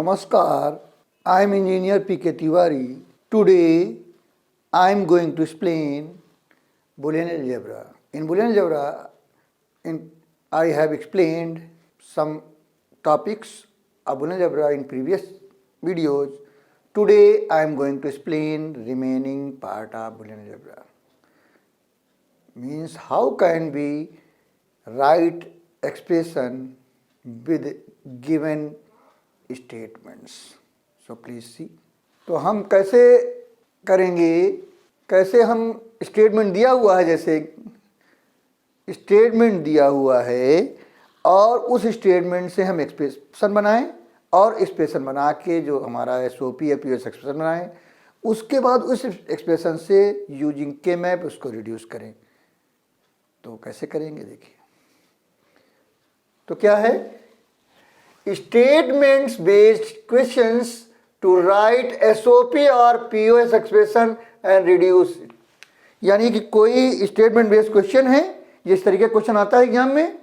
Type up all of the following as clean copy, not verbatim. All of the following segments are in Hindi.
Namaskar, I am Engineer P.K. Tiwari. Today I am going to explain Boolean algebra. In Boolean algebra, I have explained some topics of Boolean algebra in previous videos. Today I am going to explain remaining part of Boolean algebra. Means how can we write expression with given statements. So please see. तो हम कैसे करेंगे, कैसे हम स्टेटमेंट दिया हुआ है, जैसे स्टेटमेंट दिया हुआ है और उस स्टेटमेंट से हम एक्सप्रेशन बनाएं और एक्सप्रेशन बना के जो हमारा एसओपी या पीएस एक्सप्रेशन बनाएं, उसके बाद उस एक्सप्रेशन से यूजिंग के मैप उसको रिड्यूस करें। तो कैसे करेंगे देखिए। तो क्या है, statements based questions to write SOP और पीओएस एक्सप्रेशन एंड रिड्यूस। यानी कि कोई स्टेटमेंट बेस्ड क्वेश्चन है, जिस तरीके का क्वेश्चन आता है एग्जाम में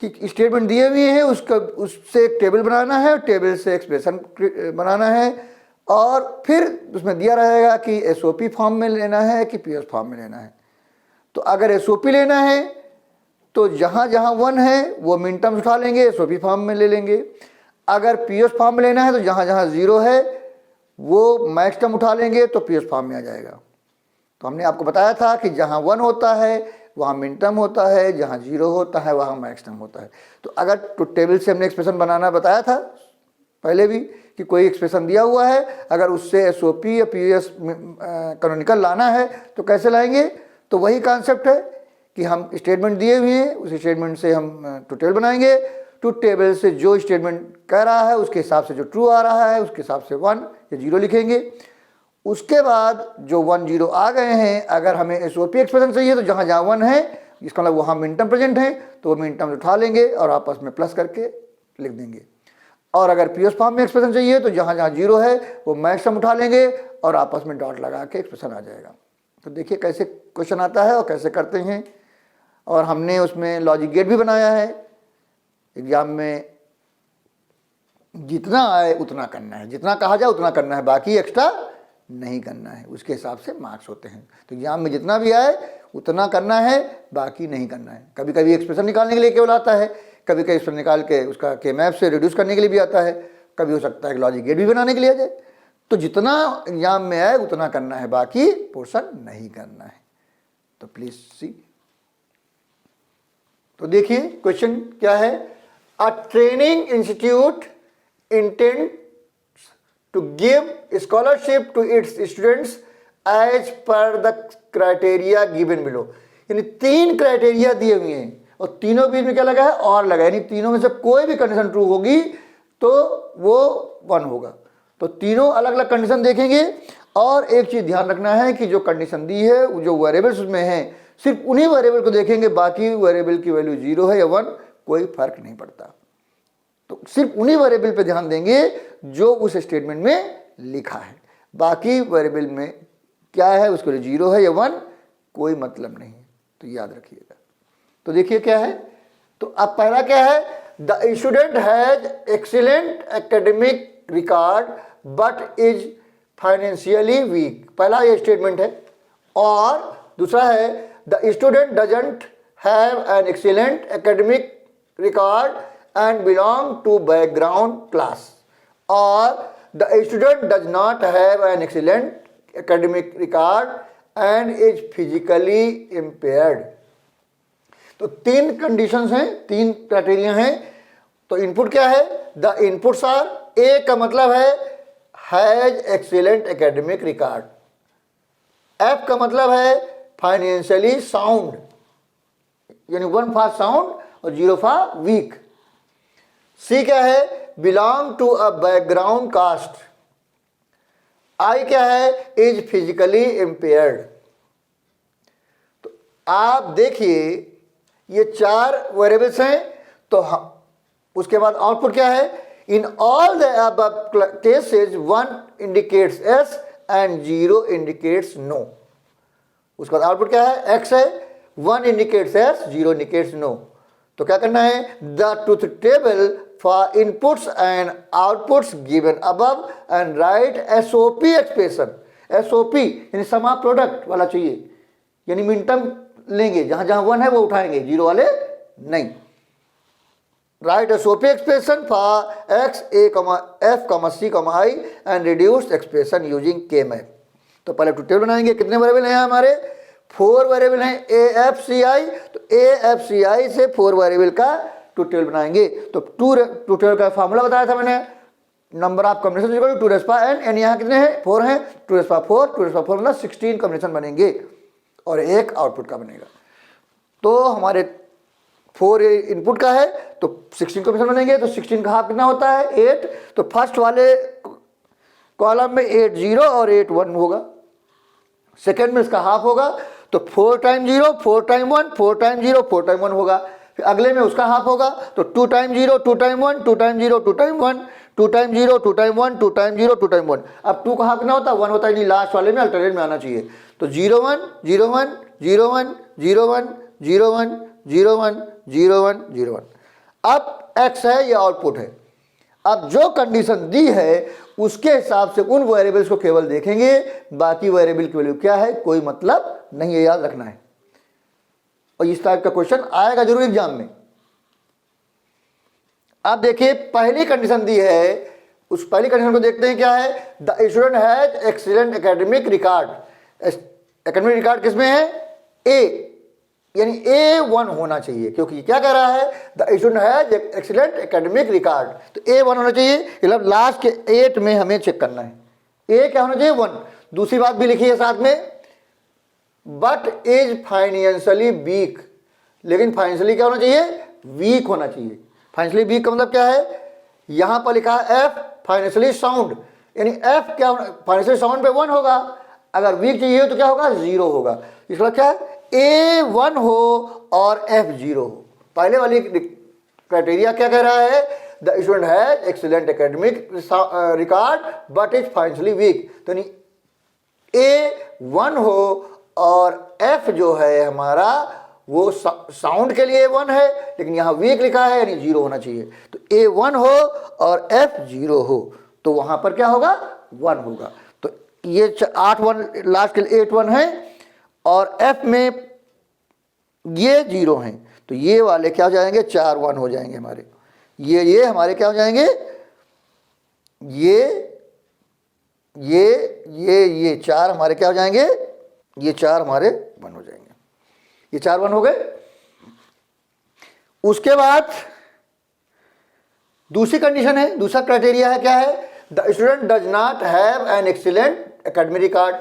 कि स्टेटमेंट दिए हुए हैं, उससे एक टेबल बनाना है, टेबल से एक्सप्रेशन बनाना है और फिर उसमें दिया रहेगा कि एसओपी फॉर्म में लेना है कि पीओएस फॉर्म में लेना है। तो अगर एसओपी लेना है तो जहाँ जहाँ 1 है वो मिन टर्म्स उठा लेंगे, एसओपी फॉर्म में ले लेंगे। अगर पीएस फॉर्म में लेना है तो जहाँ जहाँ 0 है वो मैक्स टर्म उठा लेंगे, तो पीएस फॉर्म में आ जाएगा। तो हमने आपको बताया था कि जहाँ 1 होता है वहाँ मिन टर्म होता है, जहाँ 0 होता है वहाँ मैक्स टर्म होता है। तो अगर तो टेबल से हमने एक्सप्रेशन बनाना बताया था पहले भी कि कोई एक्सप्रेशन दिया हुआ है, अगर उससे एसओपी या पीएस कैनोनिकल लाना है तो कैसे लाएंगे। तो वही कॉन्सेप्ट है कि हम स्टेटमेंट दिए हुए हैं, उस स्टेटमेंट से हम टू टेबल बनाएंगे। टू टेबल से जो स्टेटमेंट कह रहा है उसके हिसाब से जो ट्रू आ रहा है उसके हिसाब से 1 या 0 लिखेंगे। उसके बाद जो 1 0 आ गए हैं, अगर हमें एसओपी एक्सप्रेशन चाहिए तो जहाँ जहाँ 1 है, इसका मतलब वहाँ मिन टर्म प्रेजेंट है, तो वो मिन टर्म उठा लेंगे और आपस में प्लस करके लिख देंगे। और अगर पीएस फॉर्म में एक्सप्रेशन चाहिए तो जहाँ जहाँ 0 है वो मैक्स टर्म उठा लेंगे और आपस में डॉट लगा के एक्सप्रेशन आ जाएगा। तो देखिए कैसे क्वेश्चन आता है और कैसे करते हैं। और हमने उसमें लॉजिक गेट भी बनाया है। एग्जाम में जितना आए उतना करना है, जितना कहा जाए उतना करना है, बाकी एक्स्ट्रा नहीं करना है। उसके हिसाब से मार्क्स होते हैं। तो एग्जाम में जितना भी आए उतना करना है, बाकी नहीं करना है। कभी कभी एक्सप्रेशन निकालने के लिए केवल आता है, कभी कभी एक्सप्रेशन निकाल के उसका के मैप से रिड्यूस करने के लिए भी आता है, कभी हो सकता है कि लॉजिक गेट भी बनाने के लिए आ जाए। तो जितना एग्जाम में आए उतना करना है, बाकी पोर्शन नहीं करना है। तो प्लीज सी। तो देखिए क्वेश्चन क्या है। A training institute intends to give scholarship to its students as per the criteria given below. यानी 3 क्राइटेरिया दिए हुए हैं और तीनों बीच में क्या लगा है, और लगा। यानी तीनों में से कोई भी कंडीशन ट्रू होगी तो वो 1 होगा। तो तीनों अलग अलग कंडीशन देखेंगे। और एक चीज ध्यान रखना है कि जो कंडीशन दी है, जो वेरिएबल्स उसमें हैं, सिर्फ उन्हीं वेरिएबल को देखेंगे, बाकी वेरिएबल की वैल्यू 0 है या 1 कोई फर्क नहीं पड़ता। तो सिर्फ उन्हीं वेरिएबल पे ध्यान देंगे जो उस स्टेटमेंट में लिखा है। बाकी वेरिएबल में क्या है, उसके लिए 0 है या 1 कोई मतलब नहीं। तो याद रखिएगा। तो देखिए क्या है। तो अब पहला क्या है, the student has excellent academic record but is financially weak. पहला ये स्टेटमेंट है। और दूसरा है the student doesn't have an excellent academic record and belong to background class. और the student does not have an excellent academic record and is physically impaired. तो 3 कंडीशंस हैं, 3 क्राइटेरिया हैं। तो इनपुट क्या है, द इनपुट्स आर, ए का मतलब है has excellent academic record, F का मतलब है फाइनेंशियली साउंड, यानी 1 फॉर साउंड और 0 फॉर वीक। सी क्या है, belong to a background caste. I क्या है, इज फिजिकली इम्पेयर्ड। तो आप देखिए ये 4 वेरिएबल्स हैं। तो उसके बाद आउटपुट क्या है, in all the above cases 1 indicates yes and 0 indicates no. उसके बाद आउटपुट क्या है, एक्स है, 1 इंडिकेट्स एस, 0 इंडिकेट्स नो। तो क्या करना है, the truth table for inputs and outputs given above and right SOP expression. SOP यानी सम ऑफ प्रोडक्ट वाला चाहिए, यानी मिनटम लेंगे, जहां जहां 1 है वो उठाएंगे, 0 वाले नहीं। Write SOP expression for X A F C I and reduced expression using K map. तो पहले ट्रूथ टेबल बनाएंगे। कितने वेरिएबल हैं हमारे, 4 वेरिएबल हैं ए एफ सी आई। तो ए एफ सी आई से 4 वेरिएबल का ट्रूथ टेबल बनाएंगे। तो ट्रूथ टेबल का फार्मूला बताया था मैंने, number of combination equal to 2 N यहाँ कितने हैं, 4 हैं, 2 मतलब 16 कॉम्बिनेशन बनेंगे और एक आउटपुट का बनेगा। तो हमारे 4 इनपुट का है तो 16 कॉम्बिनेशन बनेंगे। तो 16 का हाफ कितना होता है, 8। तो फर्स्ट वाले कॉलम में 8 0 और 8 1 होगा, सेकेंड में इसका हाफ होगा। तो 4 टाइम 0 4 टाइम 1 4 टाइम 0 4 टाइम 1 होगा। फिर अगले में उसका हाफ होगा, तो 2 time 0 2 time 1 2 time 0 2 time 1 2 time 0 2 time 1 2 time 0 2 time 1। अब 2 का हाफ कितना होता है, 1 होता है, लास्ट वाले में अल्टरनेट में आना चाहिए। तो 0 1 0 1 0 1 0 1 0 1 0 1 0 1 0 1। अब x है, ये आउटपुट है। अब जो कंडीशन दी है उसके हिसाब से उन वेरिएबल्स को केवल देखेंगे, बाकी वेरिएबल की वैल्यू क्या है कोई मतलब नहीं है, याद रखना है। और इस टाइप का क्वेश्चन आएगा जरूर एग्जाम में। आप देखिए पहली कंडीशन दी है, उस पहली कंडीशन को देखते हैं क्या है, the student has excellent academic record. Academic record किसमें है, ए, यानी A1 होना चाहिए, क्योंकि क्या कह रहा है, the student has excellent academic record. तो A1 होना चाहिए, मतलब लास्ट के 8 में हमें चेक करना है। A क्या होना चाहिए, 1। दूसरी बात भी लिखी है साथ में, बट इज फाइनेंशियली वीक। लेकिन फाइनेंशियली क्या होना चाहिए, वीक होना चाहिए। फाइनेंशियली वीक का मतलब क्या है, यहां पर लिखा है F फाइनेंशियली साउंड, यानी F क्या होना, फाइनेंशियली साउंड पे 1 होगा, अगर वीक चाहिए तो क्या होगा, 0 होगा। इसका क्या है, A1 हो और F 0 हो। पहले वाली क्राइटेरिया क्या कह रहा है, the student has excellent academic record but is financially week. तो नहीं, A1 हो और F जो है हमारा वो साउंड के लिए 1 है, लेकिन यहाँ वीक लिखा है यानी 0 होना चाहिए। तो A1 हो और F 0 हो, तो वहां पर क्या होगा, 1 होगा। तो ये 8 1 लास्ट के 8 1 है और F में ये 0 हैं, तो ये वाले क्या हो जाएंगे, 4 1 हो जाएंगे हमारे। ये हमारे क्या हो जाएंगे, ये 4 हमारे क्या हो जाएंगे, ये 4 हमारे 1 हो जाएंगे। ये 4 1 हो गए। उसके बाद दूसरी कंडीशन है, दूसरा क्राइटेरिया है, क्या है, the student does not have an excellent academic record,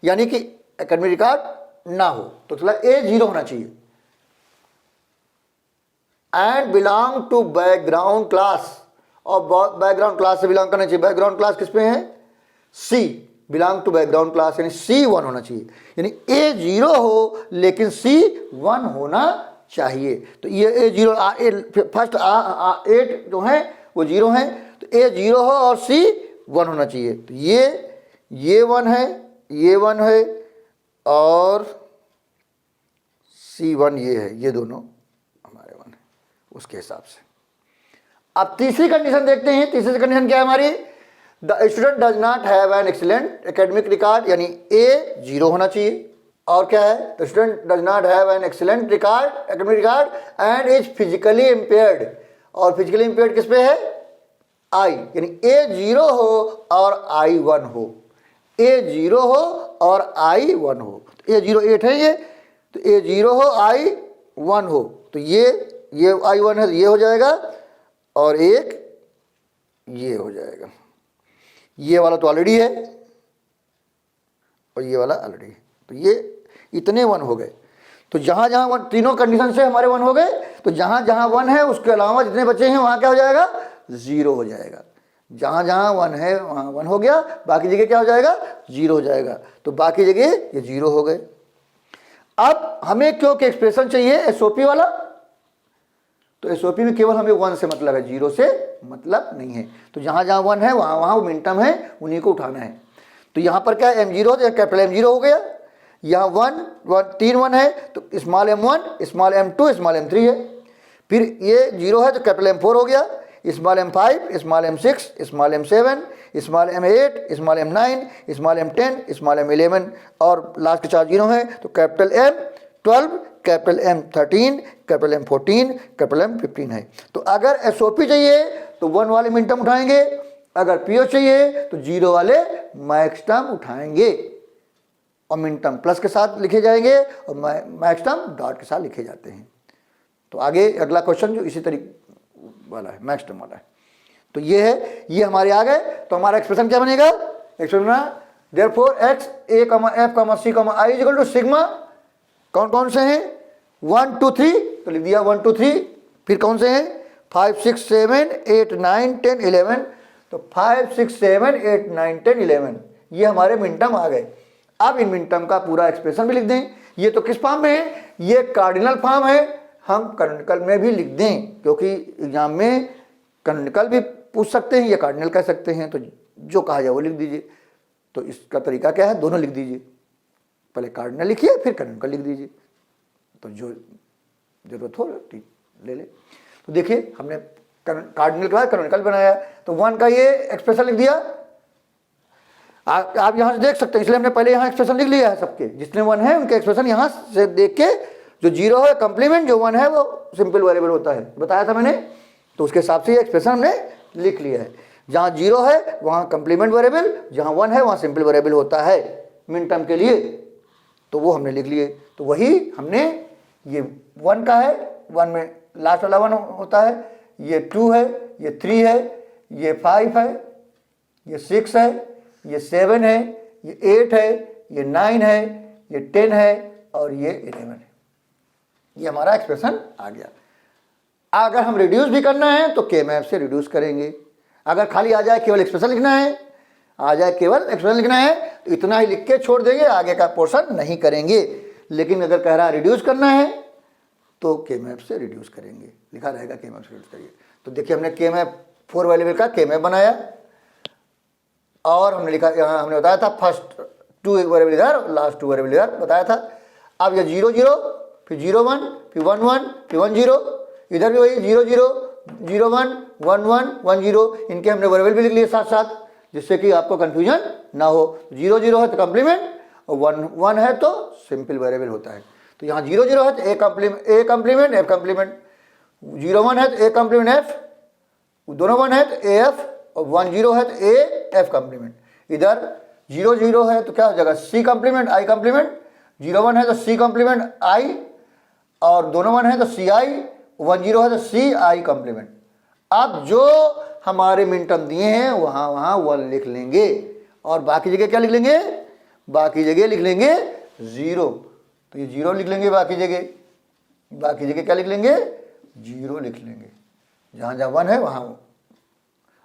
यानी कि एकेडमिक रिकॉर्ड ना हो। तो चला A 0 होना चाहिए। And belong to background class, और बैकग्राउंड क्लास से बिलोंग करना चाहिए। बैकग्राउंड क्लास किस पे है, C, belong to background class, यानी C 1 होना चाहिए, यानी A 0 हो लेकिन C 1 होना चाहिए। तो ये A 0 फर्स्ट 8 जो है वो 0 है, तो A 0 हो और C 1 होना चाहिए। तो ये 1 है, ये 1 है और C1 ये है, ये दोनों हमारे 1 है उसके हिसाब से। अब तीसरी कंडीशन देखते हैं। तीसरी कंडीशन क्या है हमारी, the student does not have an excellent academic record, यानी A 0 होना चाहिए। और क्या है, the student does not have an excellent record academic record and is physically impaired, और फिजिकली इम्पेयर्ड किस पे है, I, यानी A 0 हो और I 1 हो। A 0 हो और I 1 हो। तो A 0 8 है ये, तो A 0 हो I 1 हो, तो ये I 1 है, तो ये हो जाएगा और एक ये हो जाएगा। ये वाला तो ऑलरेडी है और ये वाला ऑलरेडी है, तो ये इतने 1 हो गए। तो जहाँ जहाँ 1, तीनों कंडीशन से हमारे 1 हो गए। तो जहाँ जहाँ 1 है उसके अलावा जितने बचे हैं वहाँ क्या हो जाएगा, 0 हो जाएगा। जहाँ जहाँ 1 है वहाँ 1 हो गया, बाकी जगह क्या हो जाएगा, 0 हो जाएगा। तो बाकी जगह ये 0 हो गए। अब हमें क्योंकि एक्सप्रेशन चाहिए एसओपी वाला, तो एसओपी में केवल हमें 1 से मतलब है, 0 से मतलब नहीं है। तो जहाँ जहाँ 1 है वहाँ वहाँ वो मिनटम है, उन्हीं को उठाना है। तो यहाँ पर क्या M0 तो कैपिटल M0 हो गया। यहाँ 1 3 1 है तो small m1 small m2 small m3 है। फिर ये 0 है तो कैपिटल M4 हो गया, small m5, small m6, small m7, small m8, small m9, small m10, small m11 और लास्ट के 4 0 हैं तो capital M12, capital M13, capital M14, capital M15 है। तो अगर SOP चाहिए तो 1 वाले मिन टर्म उठाएंगे, अगर PO चाहिए तो 0 वाले मैक्स टर्म उठाएंगे और मिन टर्म प्लस के साथ लिखे जाएंगे और मैक्स टर्म डॉट के साथ लिखे जाते हैं। तो आगे अगला क्वेश्चन जो इसी तरीके वाला है, मैक्स टर्म वाला है। तो ये है, ये हमारे आ गए। तो हमारा एक्सप्रेशन क्या बनेगा? एक्सप्रेशन बना therefore x a, f, c, i equal to sigma, कौन कौन से हैं? 1 2 3, तो लिख दिया 1 2 3। फिर कौन से हैं? 5 6 7 8 9 10 11। तो 5 6 7 8 9 10 11 ये हमारे मिन टर्म आ गए। अब इन मिन टर्म का पूरा एक्सप्रेशन भी लिख दें। ये तो किस फॉर्म में है? ये कार्डिनल फॉर्म है, हम कैनोनिकल में भी लिख दें, क्योंकि एग्जाम में कैनोनिकल भी पूछ सकते हैं या कार्डिनल कह सकते हैं, तो जो कहा जाए वो लिख दीजिए। तो इसका तरीका क्या है? दोनों लिख दीजिए, पहले कार्डिनल लिखिए फिर कैनोनिकल लिख दीजिए, तो जो जरूरत हो ले ले। तो देखिए हमने कार्डिनल के बाद कैनोनिकल बनाया, तो 1 का ये एक्सप्रेशन लिख दिया। आप यहां से देख सकते हैं, इसलिए हमने पहले यहां एक्सप्रेशन लिख लिया है सबके, जितने 1 है उनके एक्सप्रेशन यहां से देख के, जो 0 है कंप्लीमेंट, जो 1 है वो सिंपल वेरिएबल होता है, बताया था मैंने। तो उसके हिसाब से ये एक्सप्रेशन हमने लिख लिया है। जहां 0 है वहां कंप्लीमेंट वेरिएबल, जहां 1 है वहां सिंपल वेरिएबल होता है मिन टर्म के लिए, तो वो हमने लिख लिए। तो वही हमने, ये 1 का है, 1 में लास्ट वाला 1 होता है, ये 2 है, ये 3 है, ये 5 है, ये 6 है, ये 7 है, ये 8 है, ये 9 है, ये 10 है और ये 11 है। ये हमारा एक्सप्रेशन आ गया। अगर हम रिड्यूस भी करना है तो के मैप से रिड्यूस करेंगे। अगर खाली आ जाए केवल एक्सप्रेशन लिखना है, आ जाए केवल एक्सप्रेशन लिखना है तो इतना ही लिख के छोड़ देंगे, आगे का पोर्शन नहीं करेंगे। लेकिन अगर कह रहा है रिड्यूस करना है तो के मैप से रिड्यूस करेंगे, लिखा रहेगा के मैप से रिड्यूस करिए। तो देखिए हमने के मैप 4 वेरिएबल का के मैप बनाया और हमने लिखा, यहाँ हमने बताया था फर्स्ट 2 वेरिएबल इधर, लास्ट 2 वेरिएबल इधर बताया था। अब ये 0 0, फिर 0 1, फिर 1 1, फिर 1 0, इधर भी वही 0 0 0 1 1 1 1 0, इनके हमने वेरिएबल भी लिख लिए साथ साथ, जिससे कि आपको कंफ्यूजन ना हो। 0 0 है तो कंप्लीमेंट और 1 1 है तो सिंपल वेरिएबल होता है। तो यहाँ 0 0 है तो ए कंप्लीमेंट एफ कंप्लीमेंट, 0 1 है तो ए कंप्लीमेंट एफ, दोनों 1 है तो ए एफ, और 1 0 है तो ए एफ कंप्लीमेंट। इधर 0 0 है तो क्या हो जाएगा? सी कंप्लीमेंट आई कंप्लीमेंट, 0 1 है तो सी कंप्लीमेंट आई, और दोनों 1 है तो सी आई, 1 0 है तो सी आई कंप्लीमेंट। अब जो हमारे मिन टर्म दिए हैं वहाँ 1 लिख लेंगे और बाकी जगह क्या लिख लेंगे? बाकी जगह लिख लेंगे 0। तो ये 0 लिख लेंगे, बाकी जगह क्या लिख लेंगे? 0 लिख लेंगे। जहाँ जहाँ 1 है वहाँ,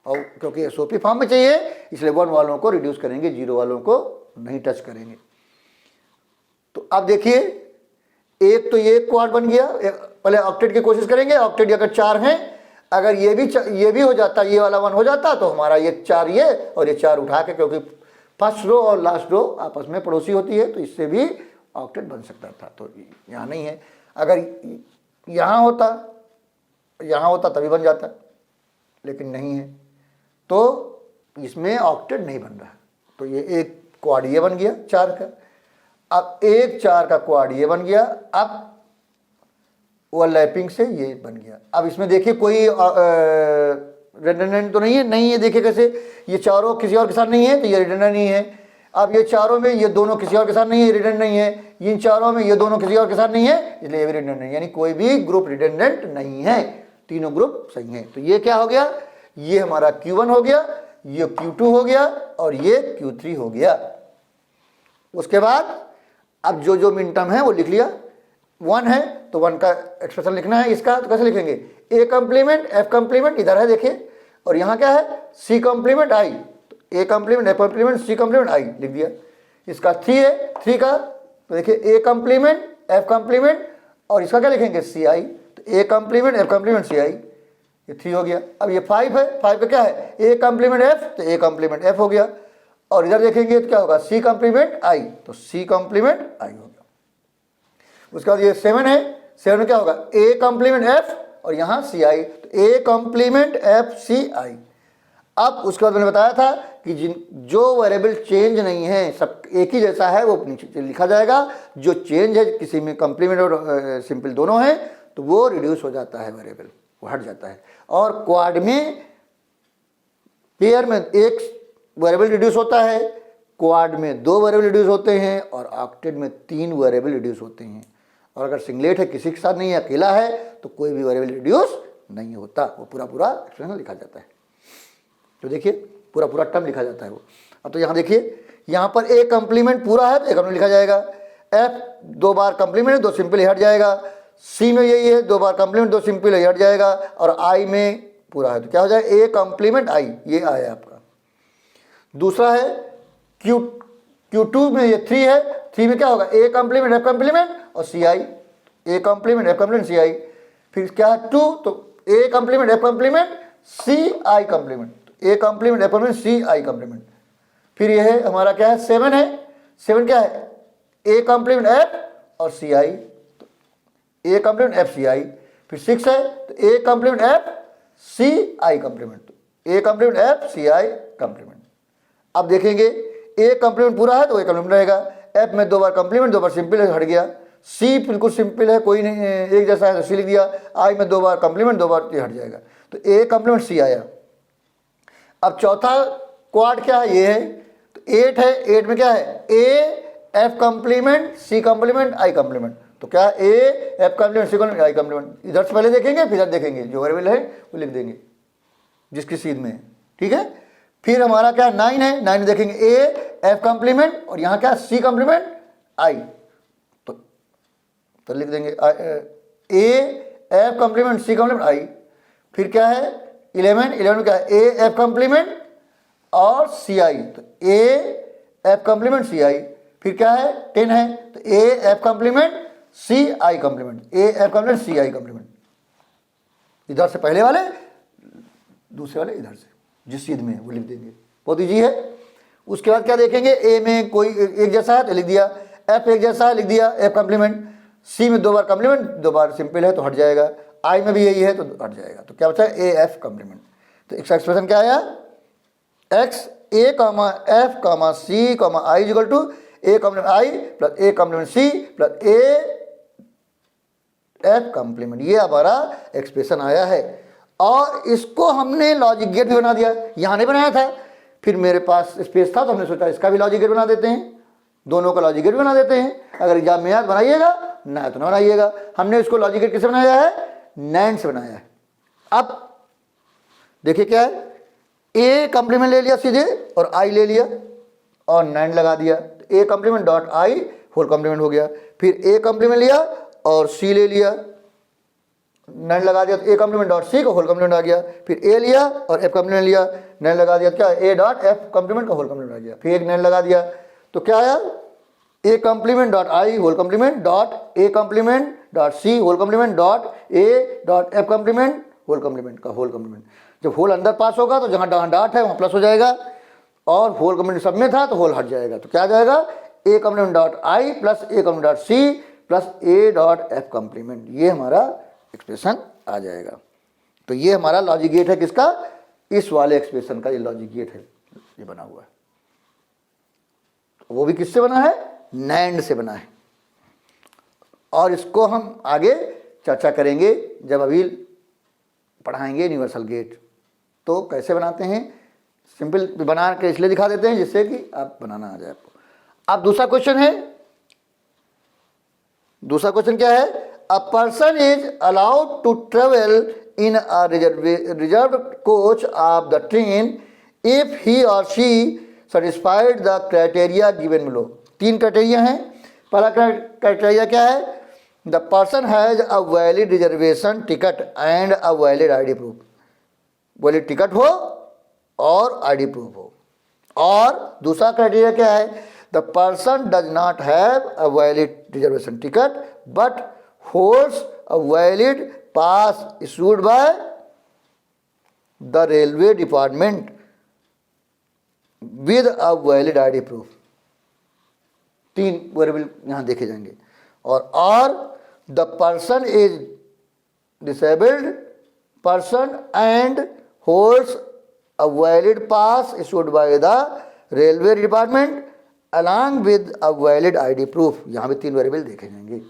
और क्योंकि SOP फॉर्म में चाहिए इसलिए 1 वालों को रिड्यूस करेंगे, 0 वालों को नहीं टच करेंगे। तो अब देखिए, एक तो ये क्वाड बन गया। पहले ऑक्टेट की कोशिश करेंगे। ऑक्टेट अगर 4 हैं, अगर ये भी हो जाता, ये वाला 1 हो जाता, तो हमारा ये 4 ये और ये 4 उठा के, क्योंकि फर्स्ट रो और लास्ट रो आपस में पड़ोसी होती है, तो इससे भी ऑक्टेट बन सकता था। तो यहाँ नहीं है। अगर यहाँ होता तभी बन जाता, लेकिन नहीं है, तो इसमें ऑक्टेट नहीं बन रहा। तो ये एक क्वाड ये बन गया 4 का। अब एक 4 का क्वाड ये बन गया। अब ओवरलैपिंग से ये बन गया। अब इसमें देखिए कोई रिडंडेंट तो नहीं है, देखिए कैसे ये चारों किसी और के साथ नहीं है, तो ये रिडंडेंट नहीं है। अब ये चारों में ये दोनों किसी और के साथ नहीं है, रिडंडेंट नहीं है। इन चारों में ये दोनों किसी और के साथ नहीं है, इसलिए ये भी रिडंडेंट नहीं है, यानी कोई भी ग्रुप रिडंडेंट नहीं है, तीनों ग्रुप सही हैं। तो ये क्या हो गया? ये हमारा Q1 हो गया, ये Q2 हो गया और ये Q3 हो गया। उसके बाद अब जो मिन टर्म है वो लिख लिया। 1 है तो 1 का एक्सप्रेशन लिखना है इसका, तो कैसे लिखेंगे? ए कंप्लीमेंट एफ कंप्लीमेंट इधर है देखिए, और यहाँ क्या है? सी कंप्लीमेंट आई, तो ए कंप्लीमेंट एफ कंप्लीमेंट सी कंप्लीमेंट आई लिख दिया। इसका 3 है, 3 का तो देखिए ए कंप्लीमेंट एफ कंप्लीमेंट, और इसका क्या लिखेंगे? सी आई, तो ए कंप्लीमेंट एफ कंप्लीमेंट सी आई, ये 3 हो गया। अब ये 5 है, 5 का क्या है? ए कंप्लीमेंट एफ, तो ए कंप्लीमेंट एफ हो गया, और इधर देखेंगे तो क्या होगा? सी कंप्लीमेंट आई, तो सी कंप्लीमेंट आई हो गया। उसके बाद ये 7 है, 7 में क्या होगा? ए कंप्लीमेंट एफ और यहाँ CI, तो A कॉम्प्लीमेंट FCI। अब उसके बाद मैंने बताया था कि जो वेरिएबल चेंज नहीं है, सब एक ही जैसा है, वो नीचे लिखा जाएगा। जो चेंज है, किसी में कॉम्प्लीमेंट और सिंपल दोनों है, तो वो रिड्यूस हो जाता है, वेरिएबल वो हट जाता है। और क्वाड में, पेयर में एक वेरिएबल रिड्यूस होता है, क्वाड में 2 वेरिएबल रिड्यूस होते हैं, और ऑक्टेट में 3 वेरिएबल रिड्यूस होते हैं। और अगर सिंगलेट है, किसी के साथ नहीं है, अकेला है, तो कोई भी वेरिएबल रिड्यूस नहीं होता, वो पूरा एक्सप्रेशन लिखा जाता है। तो देखिए पूरा टर्म लिखा जाता है वो। अब तो यहाँ देखिए, यहाँ पर A कॉम्प्लीमेंट पूरा है तो A कॉम्प्लीमेंट लिखा जाएगा, F 2 बार कॉम्प्लीमेंट 2 सिंपल हट जाएगा, C में यही है 2 बार कॉम्प्लीमेंट 2 सिंपल हट जाएगा, और I में पूरा है तो क्या हो जाएगा, A कॉम्प्लीमेंट I, ये आया आपका। दूसरा है Q2 में ये 3 है, 3 में क्या होगा, A कॉम्प्लीमेंट F कॉम्प्लीमेंट और CI, A complement F complement CI। फिर क्या है 2, तो A complement F complement CI complement, A complement F complement CI complement. फिर ये है हमारा क्या है 7 है, 7 क्या है, A कॉम्प्लीमेंट F और CI, तो A कॉम्प्लीमेंट F CI। फिर 6 है तो A complement F CI complement, तो A complement F CI complement. अब देखेंगे A कॉम्प्लीमेंट पूरा है तो A कॉम्प्लीमेंट रहेगा, F में 2 बार कॉम्प्लीमेंट 2 बार सिंपल है, हट गया। C बिल्कुल सिंपल है, कोई नहीं एक जैसा है तो C लिख दिया, I में 2 बार कॉम्प्लीमेंट 2 बार ये हट जाएगा, तो A कॉम्प्लीमेंट C आया। अब चौथा क्वाड क्या है, ये है, तो 8 है, 8 में क्या है, A F complement C complement I complement, तो क्या है A F complement C complement I complement. इधर से पहले देखेंगे फिर इधर देखेंगे, जो वेरिएबल है वो लिख देंगे जिसकी सीध में है, ठीक है। फिर हमारा क्या 9 है, 9 में देखेंगे A F कॉम्प्लीमेंट और यहाँ क्या C कॉम्प्लीमेंट I, तो लिख देंगे A F complement C complement I। फिर क्या है 11 में क्या है A F कॉम्प्लीमेंट और CI, तो A F कॉम्प्लीमेंट CI। फिर क्या है 10 है तो A F complement CI complement, A F complement CI complement. इधर से पहले वाले, दूसरे वाले इधर से जिस सीध में है वो लिख देंगे, बहुत ईजी है। उसके बाद क्या देखेंगे, A में कोई एक जैसा है तो लिख दिया, F एक जैसा है लिख दिया F कॉम्प्लीमेंट, C में 2 बार कॉम्प्लीमेंट 2 बार सिंपल है तो हट जाएगा, I में भी यही है तो हट जाएगा, तो क्या बचा है A F कॉम्प्लीमेंट। तो इसका एक्सप्रेशन क्या आया, X A F C I equal to A complement I plus A complement C plus A F complement, ये हमारा एक्सप्रेशन आया है। और इसको हमने लॉजिक गेट भी बना दिया, यहाँ नहीं बनाया था, फिर मेरे पास स्पेस था तो हमने सोचा इसका भी लॉजिक गेट बना देते हैं, दोनों का लॉजिक गेट बना देते हैं। अगर एग्जाम में याद बनाइएगा ना तो ना बनाइएगा। हमने इसको लॉजिक गेट किससे बनाया है, नैंड से बनाया है। अब देखिए क्या है, A कॉम्प्लीमेंट ले लिया सीधे और I ले लिया और नैंड लगा दिया, तो A complement dot I whole complement हो गया। फिर A कॉम्प्लीमेंट लिया और C ले लिया, नैंड लगा दिया तो A कॉम्प्लीमेंट डॉट C का होल कॉम्प्लीमेंट आ गया। फिर A लिया और F कॉम्प्लीमेंट लिया, नैंड लगा दिया, क्या A डॉट F कॉम्प्लीमेंट का होल कॉम्प्लीमेंट आ गया। फिर एक नैंड लगा दिया तो क्या आया, A complement dot I whole complement dot A complement dot C whole complement dot A dot F complement whole complement का होल कॉम्प्लीमेंट। जब होल अंदर पास होगा तो जहाँ डॉट है वहाँ प्लस हो जाएगा, और होल कॉम्प्लीमेंट सब में था तो होल हट जाएगा, तो क्या आ जाएगा A complement dot I plus A complement dot C plus A dot F complement, ये हमारा एक्सप्रेशन आ जाएगा। तो ये हमारा लॉजिक गेट है किसका, इस वाले एक्सप्रेशन का, ये लॉजिक गेट है, ये बना हुआ है। वो भी किससे बना है, नैंड से बना है। और इसको हम आगे चर्चा करेंगे जब अभी पढ़ाएंगे यूनिवर्सल गेट, तो कैसे बनाते हैं, सिंपल बना के इसलिए दिखा देते हैं जिससे कि आप बनाना आ जाए आपको। अब दूसरा क्वेश्चन है, दूसरा क्वेश्चन क्या है, a person is allowed to travel in a reserve coach of the train if he और she satisfied the criteria given below. 3 criteria हैं। पहला क्राइटेरिया क्या है, the person has a valid reservation ticket and a valid ID proof, valid ticket हो और ID प्रूफ हो। और दूसरा क्राइटेरिया क्या है, the person does not have a valid reservation ticket but holds a valid pass issued by the railway department with a valid ID proof. 3 variable यहाँ देखे जाएंगे। और the person is disabled person and holds a valid pass issued by the railway department along with a valid ID proof। यहाँ भी 3 वेरिएबल देखे जाएंगे।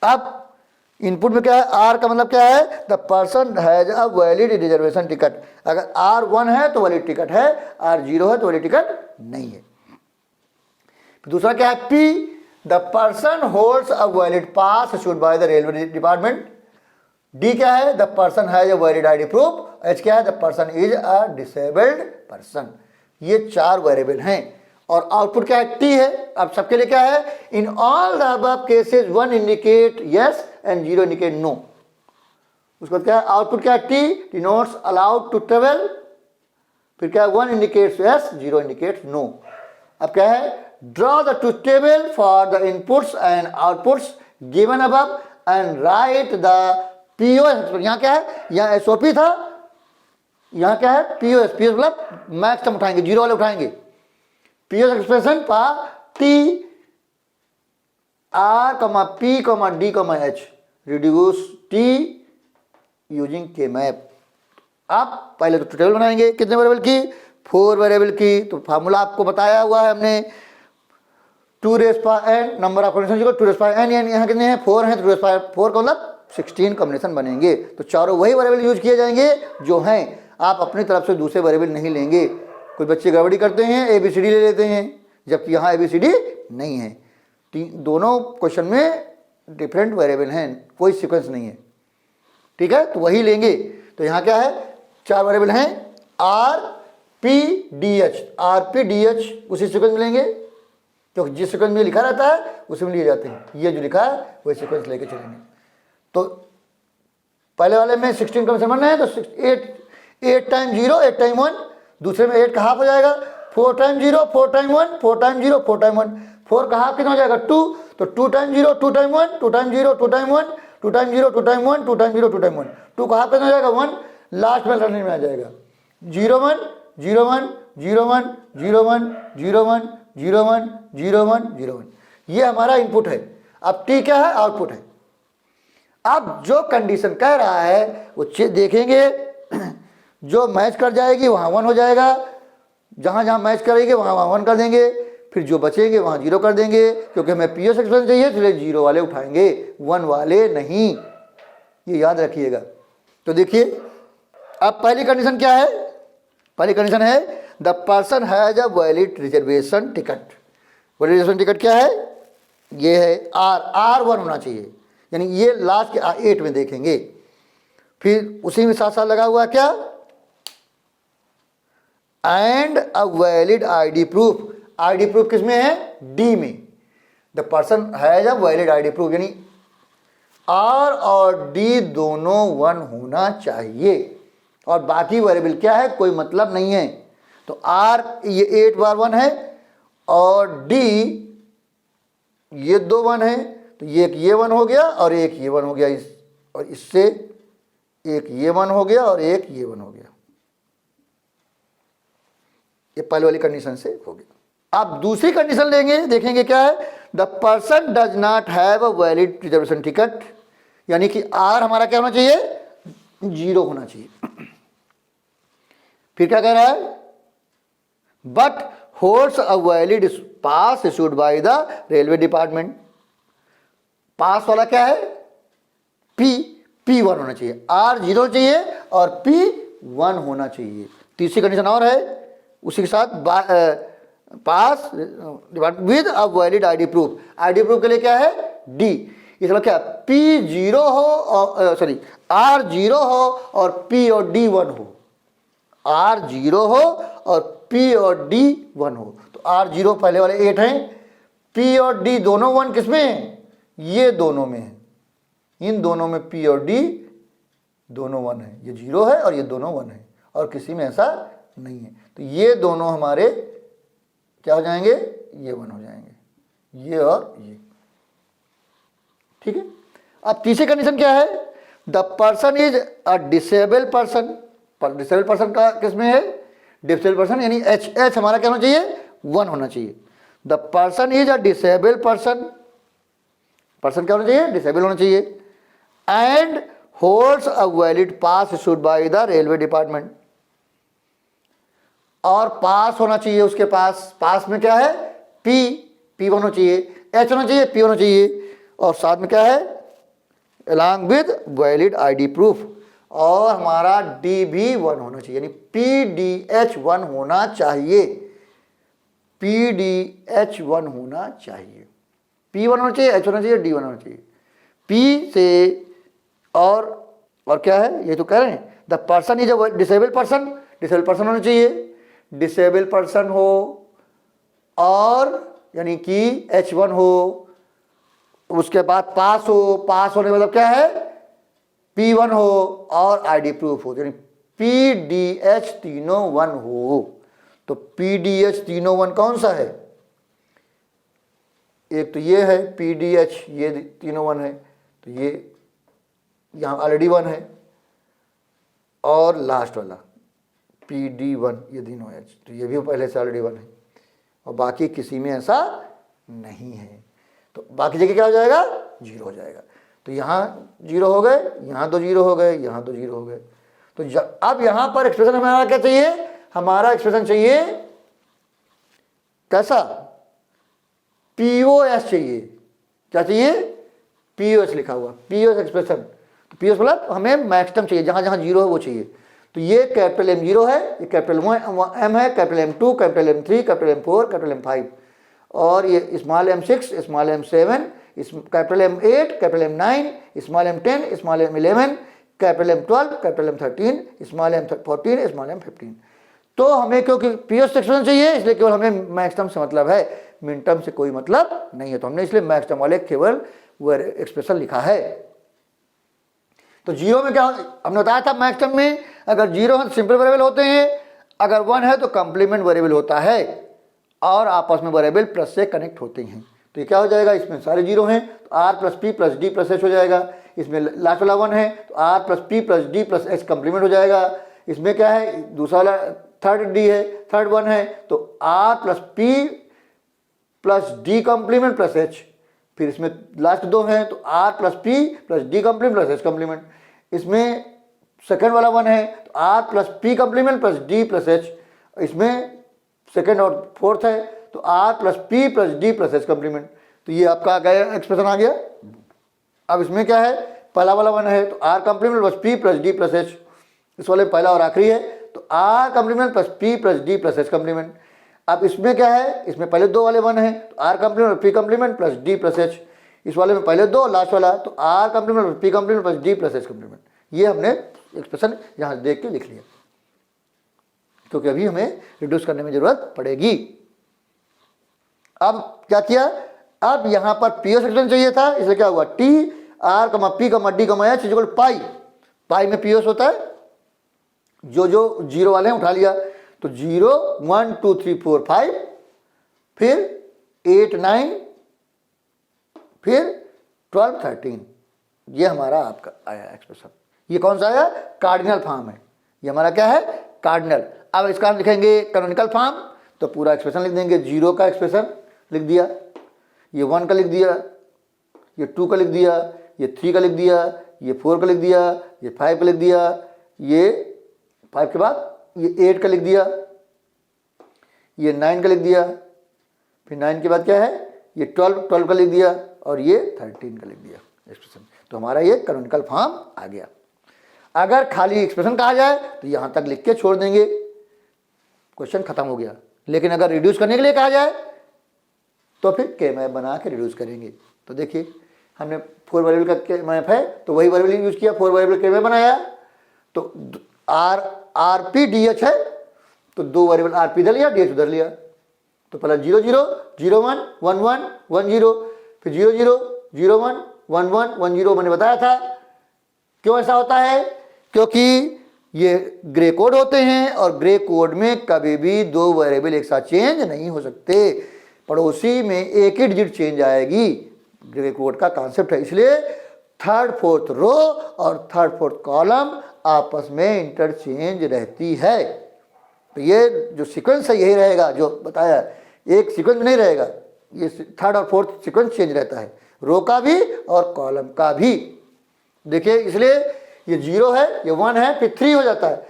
अब इनपुट में क्या है, आर का मतलब क्या है, the person has a valid reservation ticket. अगर आर 1 है तो वैलिड टिकट है, आर 0 है तो वैलिड टिकट नहीं है। दूसरा क्या है, P, the person holds a valid pass issued by the railway department. D क्या है, the person has a valid ID proof. H क्या है, the person is a disabled person. ये 4 वेरिएबल हैं और आउटपुट क्या है, टी है। अब सबके लिए क्या है, in all the above cases 1 indicate yes and 0 indicate no. उसके बाद क्या है, आउटपुट क्या है, T denotes allowed to travel. फिर क्या है, 1 इंडिकेट्स यस, 0 इंडिकेट्स नो। अब क्या है, draw the truth table for the inputs and outputs given above and right the POS. यहाँ क्या है, यहाँ एसओपी था, यहाँ क्या है, पीओएस। पीओएस मतलब मैक्स हम उठाएंगे, 0 वाले उठाएंगे। पीओएस एक्सप्रेशन पा T R comma P comma D comma H reduce T using K map. आप पहले तो टेबल बनाएंगे, कितने वेरिएबल की, 4 वेरिएबल की। तो फार्मूला आपको बताया हुआ है हमने, 2 rays power n number of combination, 2 rays power n, यानी यहाँ कितने हैं, 4 हैं, तो 2 रेज़ पावर 4 का मतलब 16 कॉम्बिनेशन बनेंगे। तो चारों वही वेरिएबल यूज किए जाएंगे जो हैं, आप अपनी तरफ से दूसरे वेरिएबल नहीं लेंगे। कुछ बच्चे गड़बड़ी करते हैं, ABCD ले लेते हैं, जबकि यहाँ ABCD नहीं है। दोनों क्वेश्चन में डिफरेंट वेरिएबल हैं, कोई सीक्वेंस नहीं है, ठीक है, तो वही लेंगे। तो यहाँ क्या है, 4 वेरिएबल हैं, R P D H. R P D H उसी सीक्वेंस में लेंगे, क्योंकि जिस सीक्वेंस में लिखा रहता है उसी में लिए जाते हैं। ये जो लिखा है वही सीक्वेंस लेके चलेंगे। तो पहले वाले में 16 कॉम्बिनेशन बनना है, तो 8 टाइम 0 8 टाइम 1, दूसरे में 8 का हाफ हो जाएगा, 4 टाइम 0 4 टाइम 1 4 टाइम 0 4 टाइम 1, 4 का हाफ कितना हो जाएगा, 2। तो 2 time 0 2 time 1 2 time 0 2 time 1 2 time 0 2 time 1 2 time 0 2 time 1, 2 का हाफ कितना हो जाएगा, 1। लास्ट में रनिंग में आ जाएगा 0 1 0 1 0 1 0 1 0 1 0 1 0 1 0 1। ये हमारा इनपुट है। अब टी क्या है, आउटपुट है। अब जो कंडीशन कह रहा है वो देखेंगे, जो मैच कर जाएगी वहाँ 1 हो जाएगा, जहाँ जहाँ मैच करेंगे वहाँ 1 कर देंगे, फिर जो बचेंगे वहाँ 0 कर देंगे, क्योंकि हमें पीओ एक्सप्रेशन चाहिए, इसलिए 0 वाले उठाएंगे, 1 वाले नहीं। ये याद रखिएगा। तो देखिए, अब पहली कंडीशन क्या है, पहली कंडीशन है the person has a valid reservation ticket. Valid reservation ticket क्या है, ये है R1 होना चाहिए, यानी ये लास्ट के 8 में देखेंगे। फिर उसी में साथ साथ लगा हुआ क्या, and a valid ID proof. ID proof किस में है, डी में। The person has a valid ID proof, यानी आर और डी दोनों 1 होना चाहिए, और बाकी वेरिएबल क्या है, कोई मतलब नहीं है। तो आर ये 8 बार 1 है, और डी ये 2 1 है, तो एक ये 1 हो गया और एक ये 1 हो गया, और इससे एक ये 1 हो गया और एक ये 1 हो गया। ये पहले वाली कंडीशन से हो गया। अब दूसरी कंडीशन लेंगे, देखेंगे क्या है, the person does not have a valid reservation ticket, यानी कि आर हमारा क्या होना चाहिए, 0 होना चाहिए। फिर क्या कह रहा है, but holds a valid pass issued by the railway department. Pass वाला क्या है, P1 होना चाहिए, R 0 चाहिए और P1 होना चाहिए। तीसरी कंडीशन और है उसी के साथ, pass with a valid ID proof. ID proof के लिए क्या है, D। इसमें क्या, P0 हो और R 0 हो और P और D 1 हो, R 0 हो और P और D 1 हो। तो R 0 पहले वाले 8 हैं, P और D दोनों 1 किस में है, ये दोनों में है। इन दोनों में P और D दोनों 1 है, ये 0 है और ये दोनों 1 है, और किसी में ऐसा नहीं है। तो ये दोनों हमारे क्या हो जाएंगे, ये 1 हो जाएंगे, ये और ये, ठीक है। अब तीसरी कंडीशन क्या है, the person is a disable person. Disable person का किसमें है, डिसेबल पर्सन, यानी H हमारा क्या होना चाहिए, 1 होना चाहिए। The person is a disable person, person क्या होना चाहिए, डिसेबल होना चाहिए, and holds a valid pass issued by the railway department. और पास होना चाहिए उसके पास में क्या है, P1 होना चाहिए, H होना चाहिए, P होना चाहिए, और साथ में क्या है, along with valid ID proof, और हमारा D भी 1 होना चाहिए, यानी PDH1 होना चाहिए, PDH1 होना चाहिए, P1 होना चाहिए, H होना चाहिए, D1 होना चाहिए। P से और क्या है, ये तो कह रहे हैं the person is a disabled person होना चाहिए, डिसेबल पर्सन हो, और यानी कि H1 हो, उसके बाद पास होने का मतलब क्या है, P1 हो और आईडी प्रूफ हो, यानी PDH तीनों 1 हो। तो PDH तीनों 1 कौन सा है, एक तो ये है PDH, ये तीनों 1 है, तो ये यहाँ ऑलरेडी 1 है, और लास्ट वाला PD1 ये तीनों H, तो ये भी पहले से ऑलरेडी 1 है, और बाकी किसी में ऐसा नहीं है, तो बाकी जगह क्या हो जाएगा, 0 हो जाएगा। तो यहाँ 0 हो गए, यहाँ 2 0 हो गए, यहाँ 2 0 हो गए। तो अब यहाँ पर एक्सप्रेशन हमारा क्या चाहिए, हमारा एक्सप्रेशन चाहिए कैसा, POS चाहिए, क्या चाहिए, POS लिखा हुआ, POS एक्सप्रेशन। तो POS मतलब हमें मैक्सिमम चाहिए, जहाँ जहाँ 0 है वो चाहिए। तो ये कैपिटल M0 है, ये कैपिटल M है, capital M2, capital M3, capital M4, capital M5, और ये small M6, small M7, capital M8, capital M9, small M10, small M11, capital M12, capital M13, small M14, small M15। तो हमें क्योंकि POS एक्सप्रेशन चाहिए, इसलिए केवल हमें मैक्सिमम से मतलब है, मिनटम से कोई मतलब नहीं है, तो हमने इसलिए मैक्सिमम वाले केवल वो एक्सप्रेशन लिखा है। तो 0 में क्या हमने बताया था, मैक्सिमम में अगर 0 है तो सिंपल वेरिएबल होते हैं, अगर 1 है तो कंप्लीमेंट वेरिएबल होता है, और आपस में वेरिएबल प्लस से कनेक्ट होते हैं। तो ये क्या हो जाएगा, इसमें सारे 0 हैं तो R plus P plus D plus H हो जाएगा, इसमें लास्ट वाला 1 है तो R plus P plus D plus H complement हो जाएगा। इसमें क्या है, दूसरा वाला थर्ड D है, थर्ड 1 है तो R plus P plus D complement plus H, फिर इसमें लास्ट 2 हैं तो R plus P plus D complement plus H complement. इसमें सेकेंड वाला 1 है तो R plus P complement plus D plus H, इसमें सेकेंड और फोर्थ है तो R plus P plus D plus H complement. तो ये आपका गया एक्सप्रेशन आ गया। अब इसमें क्या है, पहला वाला 1 है तो R complement plus P plus D plus H, इस वाले पहला और आखिरी है तो R complement plus P plus D plus H complement. अब इसमें क्या है, इसमें पहले 2 वाले 1 है तो R complement P complement plus D plus H, इस वाले में पहले 2 लास्ट वाला तो R complement P complement plus D plus H complement. ये हमने एक्सप्रेशन यहाँ देख के लिख लिया, क्योंकि अभी हमें रिड्यूस करने में जरूरत पड़ेगी। अब क्या किया, अब यहाँ पर POS एक्सप्रेशन चाहिए था, इसलिए क्या हुआ, T R P D H equal pi, pi में POS होता है, जो 0 वाले हैं उठा लिया, तो 0 1 2 3 4 5, फिर 8 9, फिर 12 13, ये हमारा आपका आया एक्सप्रेशन। ये कौन सा आया, कार्डिनल फॉर्म है, ये हमारा क्या है, कार्डिनल। अब इसका हम लिखेंगे कैनोनिकल फॉर्म, तो पूरा एक्सप्रेशन लिख देंगे, 0 का एक्सप्रेशन लिख दिया, ये 1 का लिख दिया, ये 2 का लिख दिया, ये 3 का लिख दिया, ये 4 का लिख दिया, ये 5 का लिख दिया, ये 5 के बाद ये 8 का लिख दिया, ये 9 का लिख दिया, फिर 9 के बाद क्या है, ये 12 का लिख दिया, और ये 13 का लिख दिया एक्सप्रेशन। तो हमारा ये कैनोनिकल फॉर्म आ गया। अगर खाली एक्सप्रेशन कहा जाए तो यहाँ तक लिख के छोड़ देंगे, क्वेश्चन खत्म हो गया। लेकिन अगर रिड्यूस करने के लिए कहा जाए तो फिर के मैप बना के रिड्यूस करेंगे। तो देखिए हमने 4 वेरिएबल का के मैप है तो वही वेरिएबल यूज किया, 4 वेरिएबल के मैप बनाया, तो R P D H है तो 2 वेरिएबल R P इधर लिया, D H उधर लिया, तो पहला 0 0 0 1 1 1 1 0, फिर 0 0 0 1 1 1 1 0 मैंने बताया था। क्यों ऐसा होता है, क्योंकि ये ग्रे कोड होते हैं और ग्रे कोड में कभी भी 2 वेरिएबल एक साथ चेंज नहीं हो सकते, पड़ोसी में एक ही डिजिट चेंज आएगी, ग्रे कोड का कॉन्सेप्ट है। इसलिए थर्ड फोर्थ रो और थर्ड फोर्थ कॉलम आपस में इंटरचेंज रहती है। तो ये जो सीक्वेंस है यही रहेगा जो बताया, एक सीक्वेंस नहीं रहेगा, ये थर्ड और फोर्थ सीक्वेंस चेंज रहता है, रो का भी और कॉलम का भी। देखिए इसलिए ये 0 है, ये 1 है, फिर 3 हो जाता है,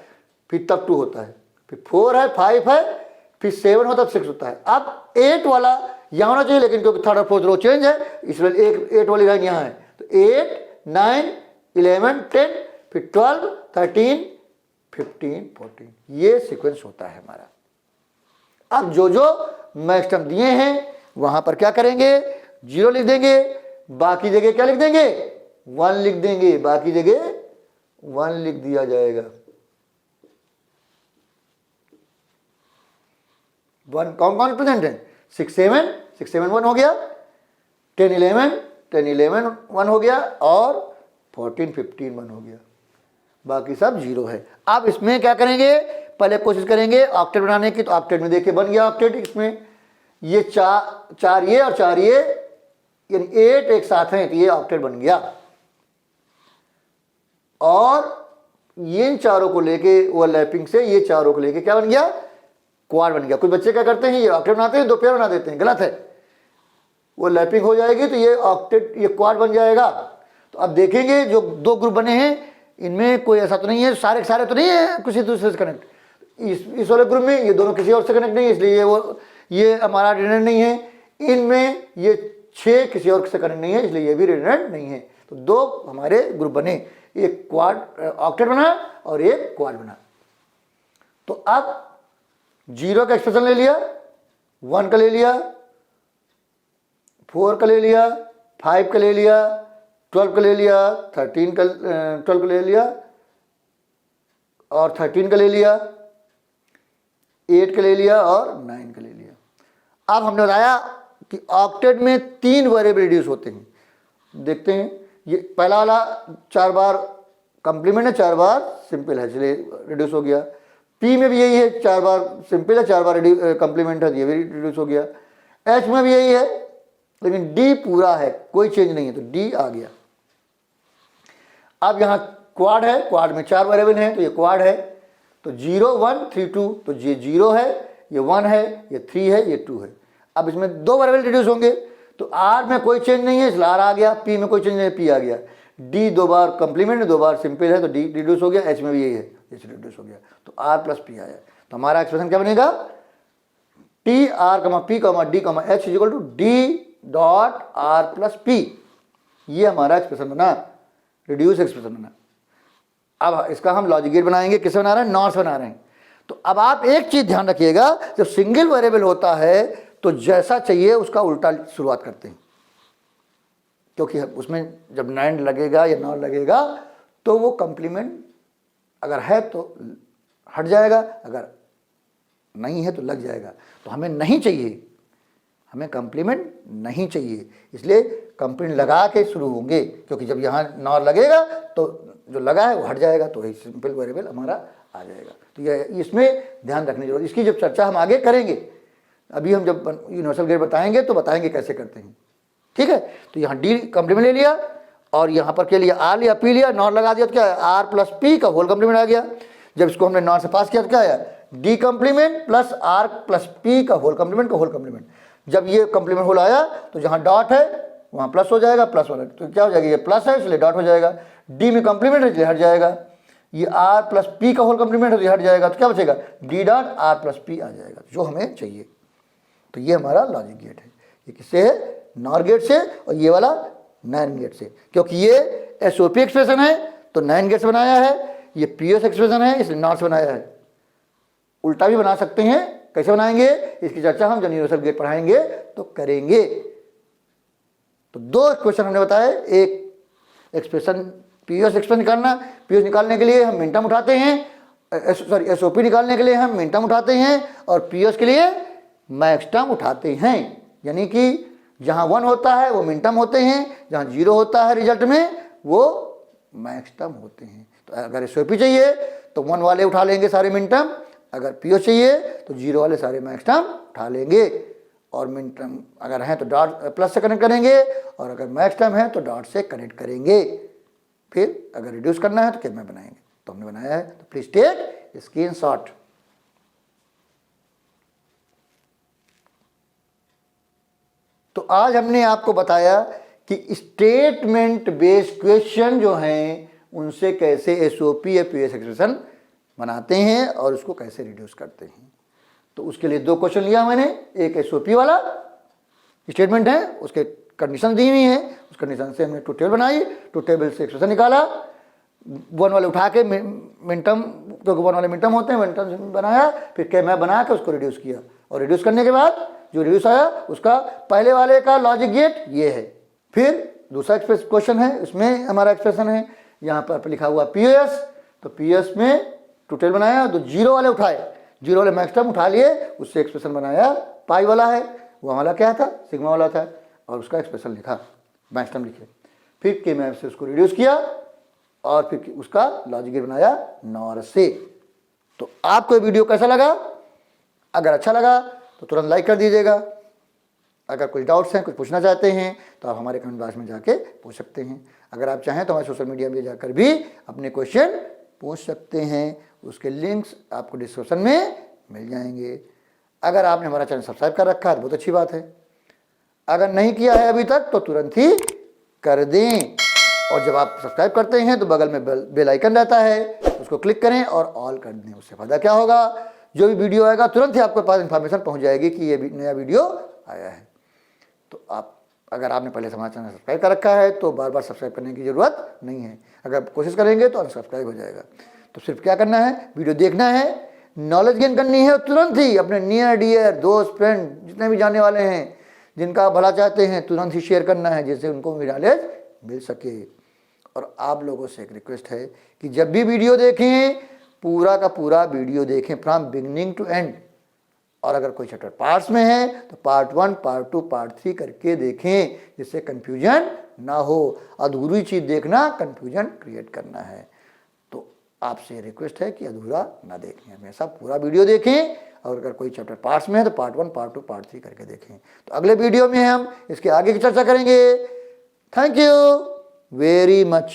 फिर तब 2 होता है, फिर 4 है, 5 है, फिर 7 होता है, 6 होता है। अब 8 वाला यहाँ होना चाहिए, लेकिन क्योंकि थर्ड और फोर्थ रो चेंज है इसलिए 8 वाली लाइन यहाँ है। तो 8, 9, 11, 10, फिर 12, 13, 15, 14, ये सीक्वेंस होता है हमारा। अब जो जो मैक्सटर्म दिए हैं वहां पर क्या करेंगे, 0 लिख देंगे, बाकी जगह क्या लिख देंगे, 1 लिख देंगे, बाकी जगह 1 लिख दिया जाएगा। 1 कौन कौन प्रेजेंट है, 6, 7, 6, 7, 1 हो गया, 10, 11, 10, 11, 1 हो गया, और 14, 15, 1 हो गया, बाकी सब 0 है। अब इसमें क्या करेंगे, पहले कोशिश करेंगे ऑक्टेट बनाने की। तो ऑक्टेट में देखिए बन गया ऑक्टेट। इसमें ये 4 ये और 4 ये, यानी 8 एक साथ हैं, तो ये ऑक्टेट बन गया। और ये इन चारों को लेके ओवरलैपिंग से ये चारों को लेके क्या बन गया, क्वाड बन गया। कुछ बच्चे क्या करते हैं, ये ऑक्टेट बनाते हैं, 2 पेयर बना देते हैं, गलत है। वो लैपिंग हो जाएगी तो ये ऑक्टेट, ये क्वाड बन जाएगा। तो अब देखेंगे जो 2 ग्रुप बने हैं इनमें कोई ऐसा तो नहीं है, सारे सारे तो नहीं है किसी दूसरे से कनेक्ट। इस वाले ग्रुप में ये दोनों किसी और से कनेक्ट नहीं है, इसलिए ये हमारा रिडंडेंट नहीं है। इनमें ये 6 किसी और से कनेक्ट नहीं है, इसलिए ये भी रिडंडेंट नहीं है। तो 2 हमारे ग्रुप बने, एक क्वाड ऑक्टेट बना और एक क्वाड बना। तो अब 0 का एक्सप्रेशन ले लिया, 1 का ले लिया, 4 का ले लिया, 5 का ले लिया, 12 का ले लिया, 12 का ले लिया, और 13 का ले लिया, 8 का ले लिया, और 9 का ले लिया। अब हमने बताया कि ऑक्टेट में 3 वेरिएबल रिड्यूस होते हैं। देखते हैं, ये पहला वाला 4 बार कंप्लीमेंट है, 4 बार सिंपल है, इसलिए रिड्यूस हो गया। पी में भी यही है, 4 बार सिंपल है, 4 बार कंप्लीमेंट है, ये भी रिड्यूस हो गया। एच में भी यही है, लेकिन डी पूरा है, कोई चेंज नहीं है, तो डी आ गया। अब यहाँ क्वाड है, क्वाड में 4 वेरिएबल हैं, तो ये क्वाड है। तो 0, 1, 3, 2, तो ये 0 है, ये 1 है, ये 3 है, ये 2 है। अब इसमें 2 वेरिएबल रिड्यूस होंगे, तो आर में कोई चेंज नहीं है, इसलिए आर आ गया। पी में कोई चेंज नहीं है, पी आ गया। डी 2 बार कंप्लीमेंट है, 2 बार सिंपल है, तो डी रिड्यूस हो गया। एच में भी यही है, एच रिड्यूस हो गया, तो आर प्लस पी आया। तो हमारा एक्सप्रेशन क्या बनेगा, T R comma P comma D comma H is equal to D dot R plus P. ये हमारा एक्सप्रेशन बना, रिड्यूस एक्सप्रेशन बना। अब इसका हम लॉजिक गेट बनाएंगे, किसे बना रहे हैं, नॉट्स बना रहे हैं। तो अब आप एक चीज ध्यान रखिएगा, जब सिंगल वेरिएबल होता है तो जैसा चाहिए उसका उल्टा शुरुआत करते हैं, क्योंकि उसमें जब नैंड लगेगा या नॉट लगेगा तो वो कंप्लीमेंट अगर है तो हट जाएगा, अगर नहीं है तो लग जाएगा। तो हमें नहीं चाहिए, हमें कंप्लीमेंट नहीं चाहिए, इसलिए कंप्लीमेंट लगा के शुरू होंगे, क्योंकि जब यहाँ नॉट लगेगा तो जो लगा है वो हट जाएगा, तो वही सिंपल वेरिएबल हमारा आ जाएगा। तो ये इसमें ध्यान रखने की जरूरत। इसकी जब चर्चा हम आगे करेंगे, अभी हम जब यूनिवर्सल गेट बताएंगे तो बताएंगे कैसे करते हैं, ठीक है। तो यहाँ डी कंप्लीमेंट ले लिया, और यहाँ पर क्या लिया, आर लिया, पी लिया, नॉट लगा दिया, तो क्या है, आर प्लस पी का होल कंप्लीमेंट आ गया। जब इसको हमने नॉट से पास किया तो क्या आया, D complement plus R plus P का होल कंप्लीमेंट का होल कंप्लीमेंट। जब ये कंप्लीमेंट होल आया तो जहाँ डॉट है वहाँ प्लस हो जाएगा, प्लस वाला तो क्या हो जाएगा, ये प्लस है इसलिए डॉट हो जाएगा। डी में कंप्लीमेंट है इसलिए हट जाएगा। ये आर प्लस पी का होल कंप्लीमेंट है तो हट जाएगा, तो क्या बचेगा, D dot R plus P आ जाएगा, जो हमें चाहिए। तो ये हमारा लॉजिक गेट है। ये किससे है, नॉर गेट से, और ये वाला नैंड गेट से। क्योंकि ये एसओपी एक्सप्रेशन है तो नैंड गेट से बनाया है, ये पीएस एक्सप्रेशन है इसलिए नॉर से बनाया है। उल्टा भी बना सकते हैं, कैसे बनाएंगे इसकी चर्चा हम जब यूनिवर्सल गेट पढ़ाएंगे तो करेंगे। तो 2 क्वेश्चन हमने बताए, एक एक्सप्रेशन पीएस एक्सप्रेशन निकालना, पीएस निकालने के लिए हम मिनटम उठाते हैं, सॉरी एसओपी निकालने के लिए हम मिनटम उठाते हैं, और पीएस के लिए मैक्सटर्म उठाते हैं। यानी कि जहाँ 1 होता है वो मिनटम होते हैं, जहाँ 0 होता है रिजल्ट में वो मैक्सटर्म होते हैं। तो अगर एसओपी चाहिए तो 1 वाले उठा लेंगे सारे मिनटम, अगर पीएस चाहिए तो 0 वाले सारे मैक्सटर्म उठा लेंगे, और मिनटम अगर हैं तो डॉट प्लस से कनेक्ट करेंगे, और अगर मैक्सटर्म है तो डॉट से कनेक्ट करेंगे। फिर अगर रिड्यूस करना है तो क्या में बनाएंगे, तो हमने बनाया है। तो प्लीज टेक स्क्रीनशॉट। तो आज हमने आपको बताया कि स्टेटमेंट बेस्ड क्वेश्चन जो हैं उनसे कैसे एसओपी या पीएस एक्सप्रेशन बनाते हैं और उसको कैसे रिड्यूस करते हैं। तो उसके लिए 2 क्वेश्चन लिया मैंने, एक एसओपी वाला स्टेटमेंट है, उसके कंडीशन दी हुई है, उस कंडीशन से हमने ट्रू टेबल बनाई, ट्रू टेबल से एक्सप्रेशन निकाला, 1 वाले उठा के मिनटम, क्योंकि 1 वाले मिनटम होते हैं, मिनटम बनाया, फिर के मैप बना के उसको रिड्यूस किया, और रिड्यूस करने के बाद जो रिड्यूस आया उसका पहले वाले का लॉजिक गेट ये है। फिर दूसरा क्वेश्चन है, इसमें हमारा एक्सप्रेशन है, यहाँ पर लिखा हुआ पीएस, तो पीएस में ट्रू टेबल बनाया, तो 0 वाले उठाए, 0 वाले मैक्सिमम उठा लिए, उससे एक्सप्रेशन बनाया, पाई वाला है, वो वाला क्या था, सिग्मा वाला था, और उसका एक्सप्रेशन लिखा, मैक्सिमम लिखे, फिर के मैप से उसको रिड्यूस किया और फिर उसका लॉजिक गेट बनाया नॉर से। तो आपको वीडियो कैसा लगा? अगर अच्छा लगा तो तुरंत लाइक कर दीजिएगा। अगर कुछ डाउट्स हैं, कुछ पूछना चाहते हैं तो आप हमारे कमेंट बॉक्स में जाके पूछ सकते हैं। अगर आप चाहें तो हमारे सोशल मीडिया में जाकर भी अपने क्वेश्चन पूछ सकते हैं, उसके लिंक्स आपको डिस्क्रिप्शन में मिल जाएंगे। अगर आपने हमारा चैनल सब्सक्राइब कर रखा है तो बहुत अच्छी बात है, अगर नहीं किया है अभी तक तो तुरंत ही कर दें, और जब आप सब्सक्राइब करते हैं तो बगल में बेल आइकन रहता है, उसको क्लिक करें और ऑल कर दें। उससे फ़ायदा क्या होगा, जो भी वीडियो आएगा तुरंत ही आपके पास इन्फॉर्मेशन पहुंच जाएगी कि ये नया वीडियो आया है। तो आप, अगर आपने पहले से हमारा चैनल सब्सक्राइब कर रखा है तो बार बार सब्सक्राइब करने की ज़रूरत नहीं है, अगर आप कोशिश करेंगे तो अनसब्सक्राइब हो जाएगा। तो सिर्फ क्या करना है, वीडियो देखना है, नॉलेज गेन करनी है, और तुरंत ही अपने नियर डियर दोस्त फ्रेंड जितने भी जाने वाले हैं, जिनका आप भला चाहते हैं, तुरंत ही शेयर करना है, जिससे उनको भी नॉलेज मिल सके। और आप लोगों से एक रिक्वेस्ट है कि जब भी वीडियो देखें, पूरा का पूरा वीडियो देखें फ्रॉम बिगिनिंग टू एंड, और अगर कोई चैप्टर पार्ट्स में है तो पार्ट 1, पार्ट 2, पार्ट 3 करके देखें, जिससे कंफ्यूजन ना हो। अधूरी चीज़ देखना कंफ्यूजन क्रिएट करना है। तो आपसे रिक्वेस्ट है कि अधूरा ना देखें, हमेशा पूरा वीडियो देखें, और अगर कोई चैप्टर पार्ट्स में है तो पार्ट 1, पार्ट 2, पार्ट 3 करके देखें। तो अगले वीडियो में हम इसके आगे की चर्चा करेंगे। Thank you very much.